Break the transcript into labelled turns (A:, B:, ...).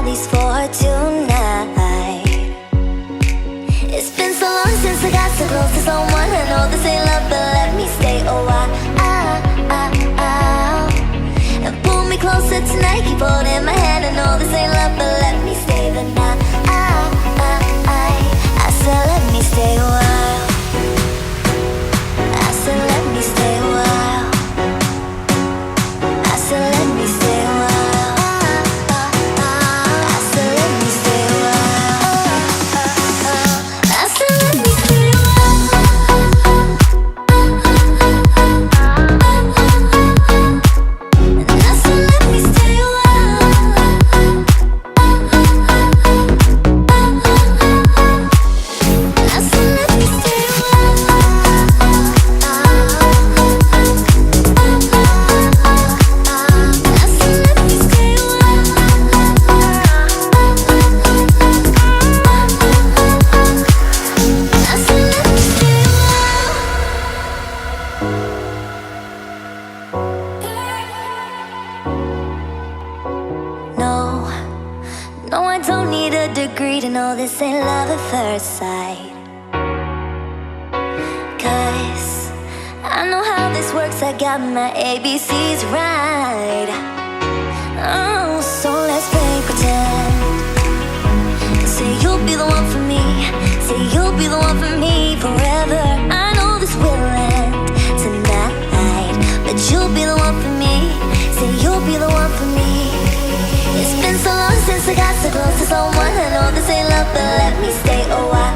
A: least for tonight. It's been so long since I got so close to someone. I know this ain't love, but let me stay a while. And pull me closer tonight, keep holding my hand. I know this ain't love, but let me stay the night. I said let me stay a while. I said let me stay a while. I said let me stay a while. I said let me stay a while. I said let me stay a while. And I said let me stay a while. I said let me stay a No, no, I don't need a degree to know this ain't love at first sight. 'Cause I know how this works, I got my ABCs right. Oh, so let's play pretend. Say you'll be the one for me. Say you'll be the one for me forever. I know this will end tonight, but you'll be the one for me. Say you'll be the one for me. It's been so long since I got so close to someone. I know this ain't love, but let me stay a while.